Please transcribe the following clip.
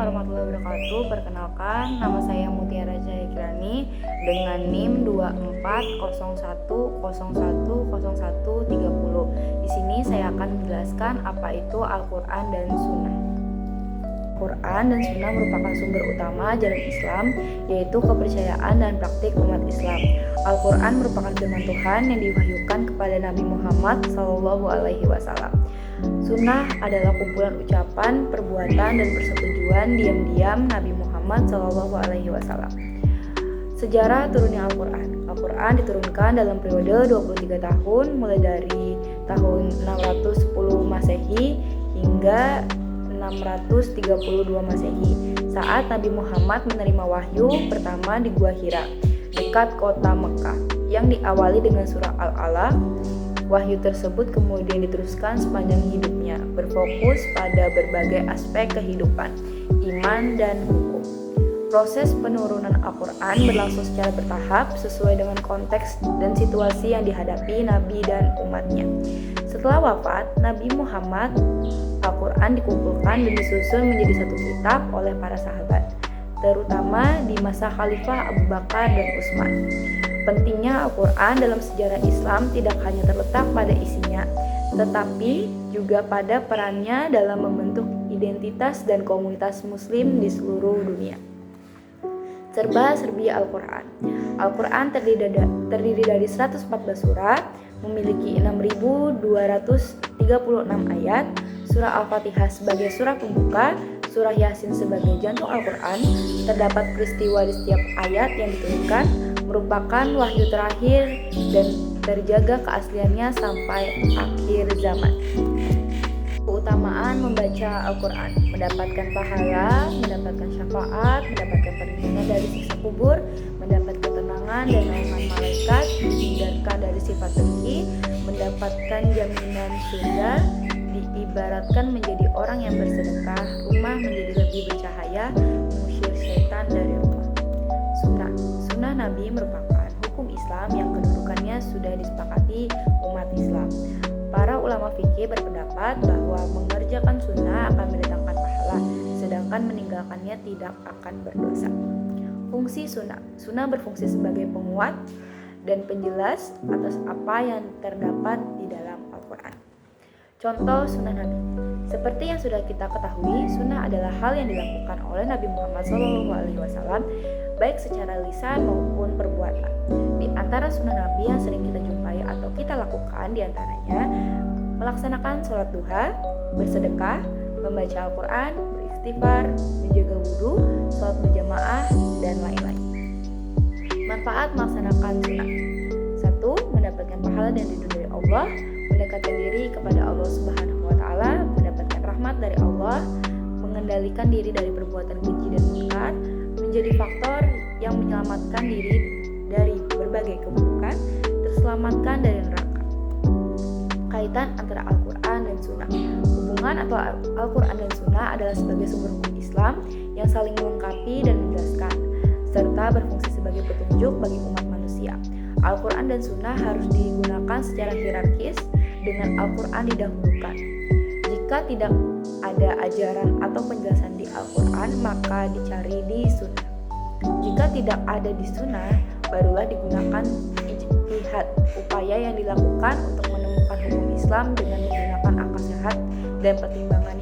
warahmatullahi wabarakatuh. Perkenalkan, nama saya Mutiara Cahaya Kirani dengan NIM 2401010130. Di sini saya akan menjelaskan apa itu Al-Quran dan Sunnah. Al-Quran dan Sunnah merupakan sumber utama ajaran Islam, yaitu kepercayaan dan praktik umat Islam. Al-Quran merupakan firman Tuhan yang diwahyukan kepada Nabi Muhammad SAW. Sunnah adalah kumpulan ucapan, perbuatan, dan persetujuan diam-diam Nabi Muhammad SAW. Sejarah turunnya Al-Quran. Al-Quran diturunkan dalam periode 23 tahun, mulai dari tahun 610 Masehi hingga 632 Masehi, saat Nabi Muhammad menerima wahyu pertama di Gua Hira, dekat kota Mekah, yang diawali dengan surah Al-Alaq. Wahyu tersebut kemudian diteruskan sepanjang hidupnya, berfokus pada berbagai aspek kehidupan, iman, dan hukum. Proses penurunan Al-Quran berlangsung secara bertahap sesuai dengan konteks dan situasi yang dihadapi Nabi dan umatnya. Setelah wafat Nabi Muhammad, Al-Quran dikumpulkan dan disusun menjadi satu kitab oleh para sahabat, terutama di masa Khalifah Abu Bakar dan Utsman. Pentingnya Al-Quran dalam sejarah Islam tidak hanya terletak pada isinya, tetapi juga pada perannya dalam membentuk identitas dan komunitas Muslim di seluruh dunia. Serba-serbi Al-Quran. Al-Quran terdiri dari 114 surat, memiliki 6.236 ayat. Surah Al-Fatihah sebagai surah pembuka, surah Yasin sebagai jantung Al-Quran. Terdapat peristiwa di setiap ayat yang diturunkan, merupakan wahyu terakhir dan terjaga keasliannya sampai akhir zaman. Keutamaan membaca Al-Quran: mendapatkan pahala, mendapatkan syafaat, mendapatkan perlindungan dari siksa kubur, mendapat ketenangan dan naungan malaikat, dihindarkan dari sifat dengki, mendapatkan jaminan surga, diibaratkan menjadi orang yang bersedekah, rumah menjadi lebih bercahaya, mengusir syaitan dari rumah. Sunnah Nabi merupakan hukum Islam yang kedudukannya sudah disepakati umat Islam. Para ulama fikih berpendapat bahwa mengerjakan sunnah akan mendatangkan pahala, sedangkan meninggalkannya tidak akan berdosa. Fungsi sunnah. Sunnah berfungsi sebagai penguat dan penjelas atas apa yang terdapat di dalam Al-Quran. Contoh sunnah Nabi. Seperti yang sudah kita ketahui, sunnah adalah hal yang dilakukan oleh Nabi Muhammad SAW, baik secara lisan maupun perbuatan. Di antara sunnah Nabi yang sering kita jumpai atau kita lakukan diantaranya melaksanakan sholat duha, bersedekah, membaca Al-Quran, beristighfar, menjaga wudhu, sholat berjamaah, dan lain-lain. Manfaat melaksanakan sunnah: 1. Mendapatkan pahala dan ridho dari Allah, mendekatkan diri kepada Allah Subhanahu wa Ta'ala, mendapatkan rahmat dari Allah, mengendalikan diri dari perbuatan keji dan munkar, menjadi faktor yang menyelamatkan diri dari berbagai keburukan, terselamatkan dari neraka. Kaitan antara Al-Quran dan Sunnah. Hubungan atau Al-Quran dan Sunnah adalah sebagai sumber hukum Islam yang saling melengkapi dan menjelaskan, serta berfungsi sebagai petunjuk bagi umat manusia. Al-Quran dan Sunnah harus digunakan secara hierarkis, dengan Al-Quran didahulukan. Jika tidak ada ajaran atau penjelasan di Al-Quran, maka dicari di Sunnah. Jika tidak ada di Sunnah, barulah digunakan ijtihad, upaya yang dilakukan untuk menemukan hukum Islam dengan menggunakan akal sehat dan pertimbangan